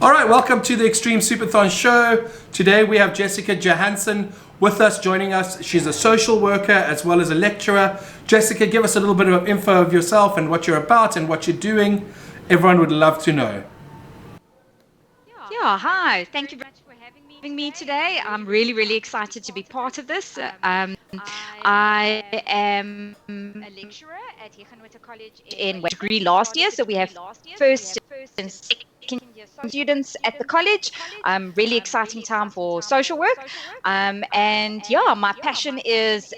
All right, welcome to the Extreme Superthon Show. Today we have Jessica Johannisen with us, joining us. She's a social worker as well as a lecturer. Jessica, give us a little bit of info of yourself and what you're about and what you're doing. Everyone would love to know. Yeah, hi. Thank you very much for having me today. I'm really excited to be part of this. I am a lecturer at Johannisen College in West degree last year, so we have first and second year students at the college. Really exciting time for social work. And yeah, my passion is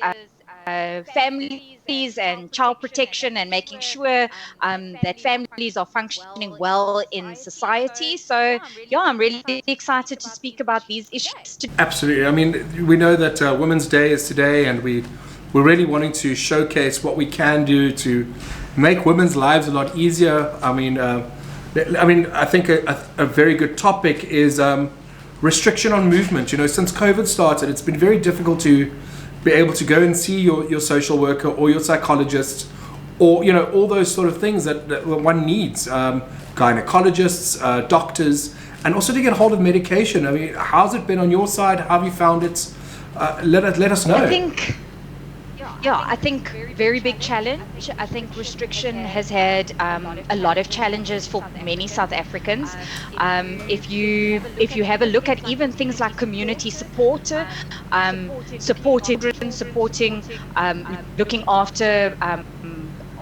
families and child protection and making sure that families are functioning well in society. So yeah, I'm really excited to speak about these issues today. Absolutely. I mean, we know that Women's Day is today, and we're really wanting to showcase what we can do to make women's lives a lot easier. I think a very good topic is restriction on movement. You know, since COVID started, it's been very difficult to be able to go and see your social worker or your psychologist, or all those sort of things that one needs, gynecologists, doctors, and also to get hold of medication. I mean, how's it been on your side? How have you found it? Let us know. I think very big challenge. I think restriction has had a lot of challenges for many South Africans. If you have a look at even things like community support, supporting children, supporting looking after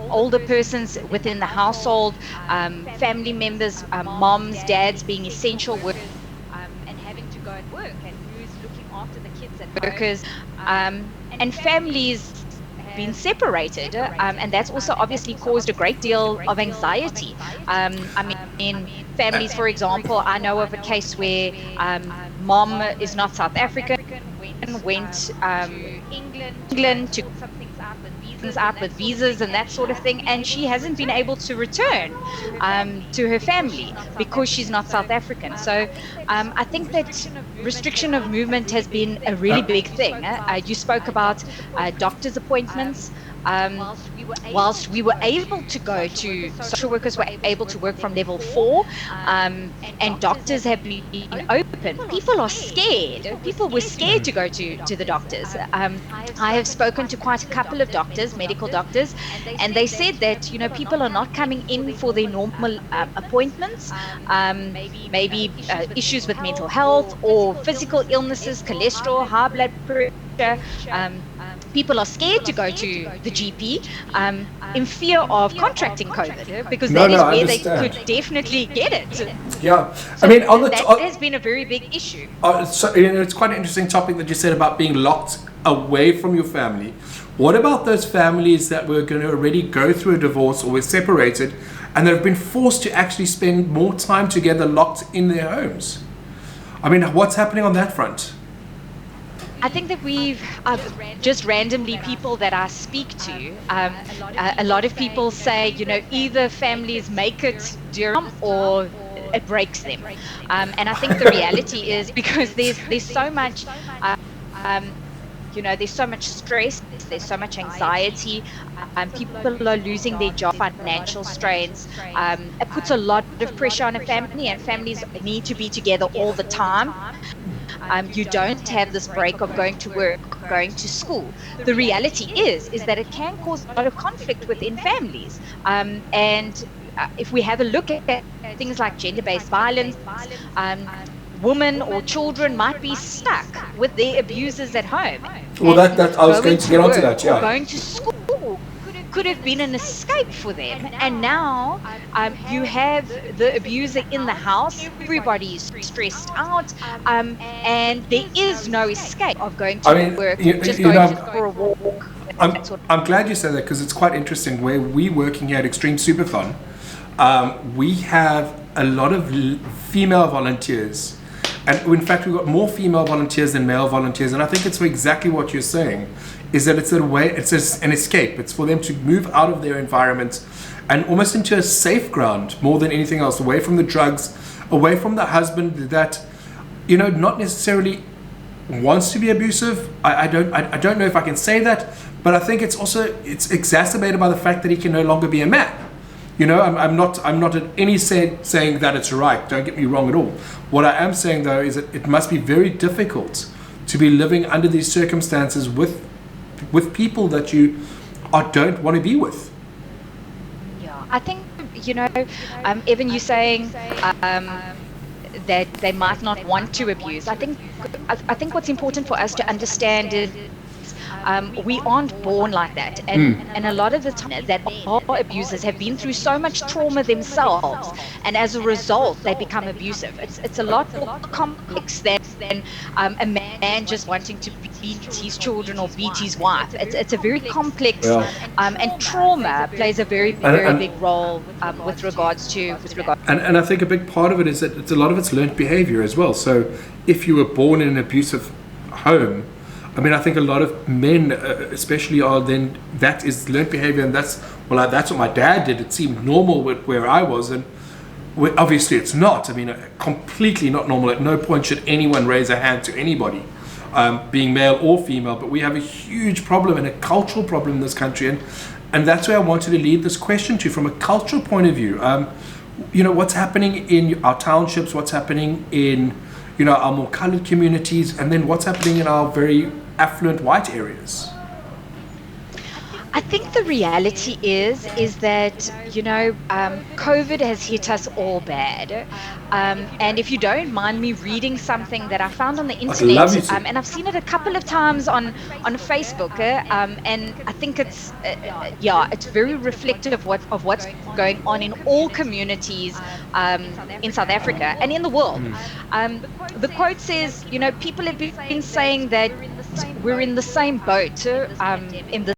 older persons within the household, family members, moms, dads being essential work, and having to go and work, and who's looking after the kids and workers, and families been separated, and that's also obviously caused a great deal of anxiety. In families, for example, I know of a case where mom is not South African, went to England to things out with visas and that sort of thing, and she hasn't been able to return to her family because she's not South African. So I think that restriction of movement has been a really big thing. You spoke about doctor's appointments. Whilst we were able to go to, social workers were able to work from level 4, and doctors have been open, people are scared. People were scared to go to the doctors. I have spoken to quite a couple of doctors, medical doctors, and they said that people are not coming in for their normal appointments. Maybe issues with mental health or physical illnesses, cholesterol, high blood pressure. People are scared to go to the GP in fear of contracting COVID, because that is where they could definitely get it. Yeah, so that has been a very big issue. So it's quite an interesting topic that you said about being locked away from your family. What about those families that were going to already go through a divorce or were separated, and that have been forced to actually spend more time together locked in their homes? I mean, what's happening on that front? I think that we've just randomly people that I speak to, a lot of people say, either families make it during or it breaks them. And I think the reality is, because there's so much, there's so much stress, there's so much anxiety, people are losing their job, financial strains. It puts a lot of pressure on a family, and families need to be together all the time. You don't have this break of going to work, going to school. The reality is that it can cause a lot of conflict within families. And if we have a look at things like gender-based violence, women or children might be stuck with their abusers at home. Well, that I was going to get onto that. Yeah, going to school could have been an escape for them, and now you have the abuser in the house. Everybody is stressed out, and there is no escape of going to work, just going for a walk. I'm glad you said that, because it's quite interesting. Where we're working here at Extreme Superthon, we have a lot of female volunteers, and in fact we've got more female volunteers than male volunteers, and I think it's for exactly what you're saying, is that it's an escape. It's for them to move out of their environment and almost into a safe ground more than anything else, away from the drugs, away from the husband that not necessarily wants to be abusive. I don't know if I can say that, but I think it's exacerbated by the fact that he can no longer be a man. I'm not at any saying that it's right. Don't get me wrong at all. What I am saying though is that it must be very difficult to be living under these circumstances with people that you don't want to be with. Yeah, I think, Evan, you're saying that they might not want to abuse. I think what's important for us to understand is we aren't born like that, and a lot of the time that our abusers have been through so much trauma themselves, and as a result they become abusive. It's a lot more complex than a man just wanting to beat his children or beat his wife. It's a very complex, and trauma plays a very big role with regards to. And I think a big part of it is that a lot of it's learned behavior as well. So if you were born in an abusive home, I mean, I think a lot of men, especially, that is learned behavior, and that's what my dad did. It seemed normal where I was, and obviously it's not. I mean, completely not normal. At no point should anyone raise a hand to anybody, being male or female. But we have a huge problem and a cultural problem in this country, and that's where I wanted to lead this question to, from a cultural point of view. What's happening in our townships, what's happening in our more colored communities, and then what's happening in our very affluent white areas. I think the reality is that COVID has hit us all bad, and if you don't mind me reading something that I found on the internet, I'd love you to. And I've seen it a couple of times on Facebook, and I think it's very reflective of what's going on in all communities in South Africa and in the world. The quote says, people have been saying that we're in the same boat in the